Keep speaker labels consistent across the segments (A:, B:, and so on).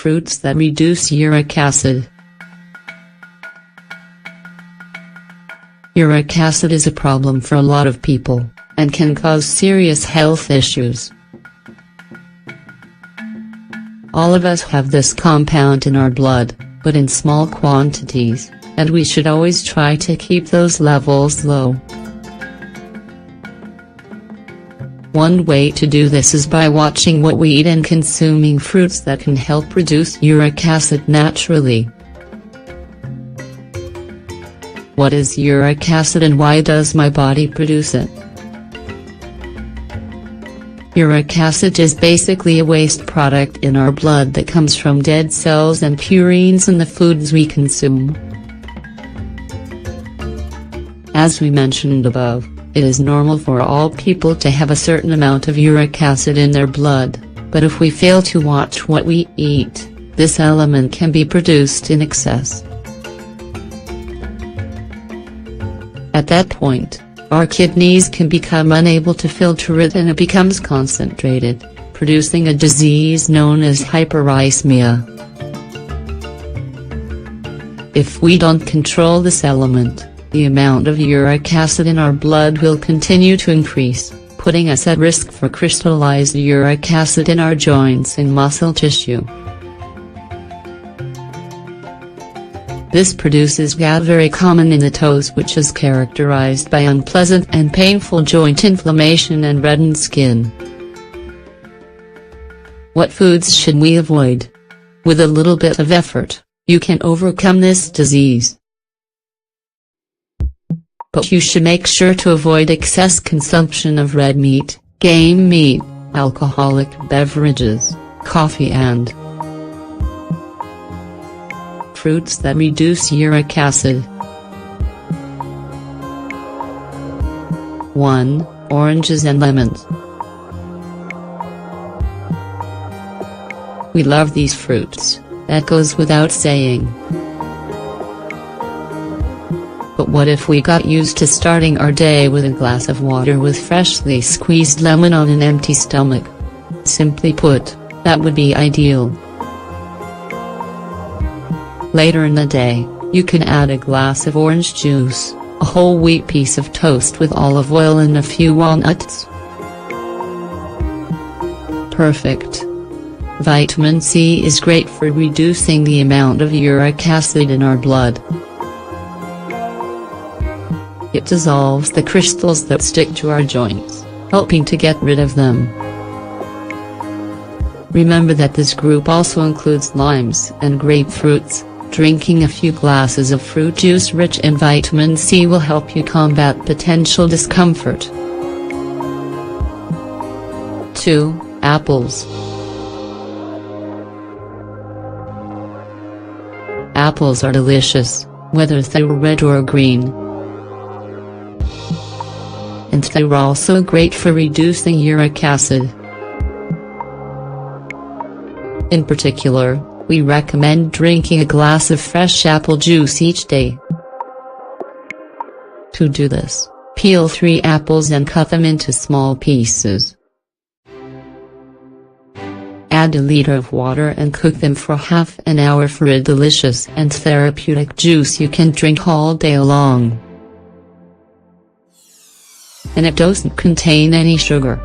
A: Fruits that reduce uric acid. Uric acid is a problem for a lot of people, and can cause serious health issues. All of us have this compound in our blood, but in small quantities, and we should always try to keep those levels low. One way to do this is by watching what we eat and consuming fruits that can help reduce uric acid naturally. What is uric acid and why does my body produce it? Uric acid is basically a waste product in our blood that comes from dead cells and purines in the foods we consume. As we mentioned above, it is normal for all people to have a certain amount of uric acid in their blood, but if we fail to watch what we eat, this element can be produced in excess. At that point, our kidneys can become unable to filter it and it becomes concentrated, producing a disease known as hyperuricemia. If we don't control this element, the amount of uric acid in our blood will continue to increase, putting us at risk for crystallized uric acid in our joints and muscle tissue. This produces gout, very common in the toes, which is characterized by unpleasant and painful joint inflammation and reddened skin. What foods should we avoid? With a little bit of effort, you can overcome this disease. But you should make sure to avoid excess consumption of red meat, game meat, alcoholic beverages, coffee and fruits that reduce uric acid. 1. Oranges and lemons. We love these fruits, that goes without saying. But what if we got used to starting our day with a glass of water with freshly squeezed lemon on an empty stomach? Simply put, that would be ideal. Later in the day, you can add a glass of orange juice, a whole wheat piece of toast with olive oil and a few walnuts. Perfect. Vitamin C is great for reducing the amount of uric acid in our blood. It dissolves the crystals that stick to our joints, helping to get rid of them. Remember that this group also includes limes and grapefruits. Drinking a few glasses of fruit juice rich in vitamin C will help you combat potential discomfort. 2. Apples. Apples are delicious, whether they're red or green. And they're also great for reducing uric acid. In particular, we recommend drinking a glass of fresh apple juice each day. To do this, peel 3 apples and cut them into small pieces. Add a liter of water and cook them for half an hour for a delicious and therapeutic juice you can drink all day long. And it doesn't contain any sugar.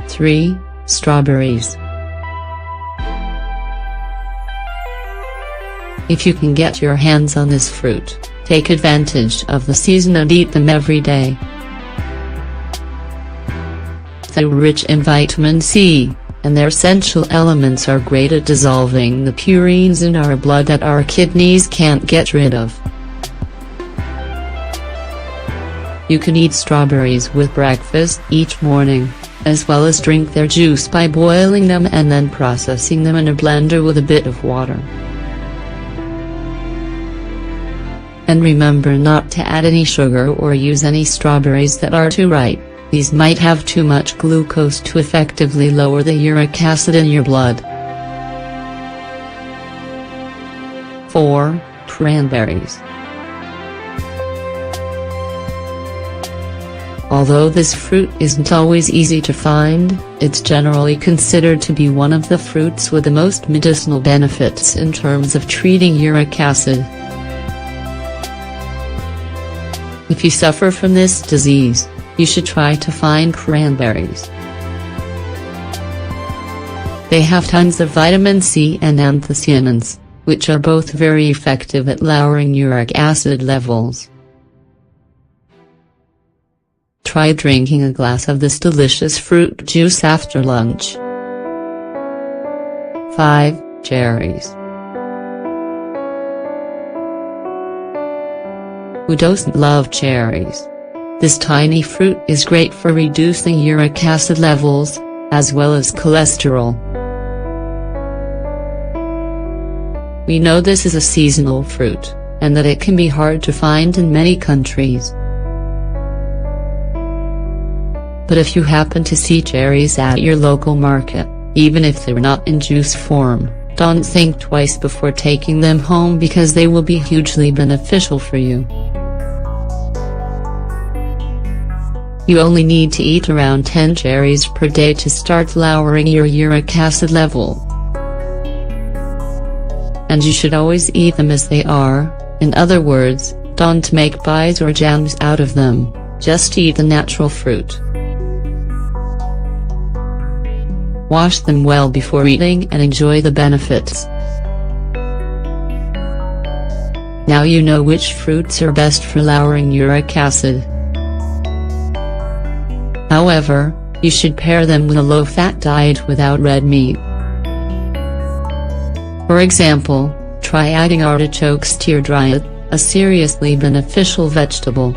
A: 3. Strawberries. If you can get your hands on this fruit, take advantage of the season and eat them every day. They're rich in vitamin C, and their essential elements are great at dissolving the purines in our blood that our kidneys can't get rid of. You can eat strawberries with breakfast each morning, as well as drink their juice by boiling them and then processing them in a blender with a bit of water. And remember not to add any sugar or use any strawberries that are too ripe, these might have too much glucose to effectively lower the uric acid in your blood. 4. Cranberries. Although this fruit isn't always easy to find, it's generally considered to be one of the fruits with the most medicinal benefits in terms of treating uric acid. If you suffer from this disease, you should try to find cranberries. They have tons of vitamin C and anthocyanins, which are both very effective at lowering uric acid levels. Try drinking a glass of this delicious fruit juice after lunch. 5. Cherries. Who doesn't love cherries? This tiny fruit is great for reducing uric acid levels, as well as cholesterol. We know this is a seasonal fruit, and that it can be hard to find in many countries. But if you happen to see cherries at your local market, even if they're not in juice form, don't think twice before taking them home because they will be hugely beneficial for you. You only need to eat around 10 cherries per day to start lowering your uric acid level. And you should always eat them as they are, in other words, don't make pies or jams out of them, just eat the natural fruit. Wash them well before eating and enjoy the benefits. Now you know which fruits are best for lowering uric acid. However, you should pair them with a low-fat diet without red meat. For example, try adding artichokes to your diet, a seriously beneficial vegetable.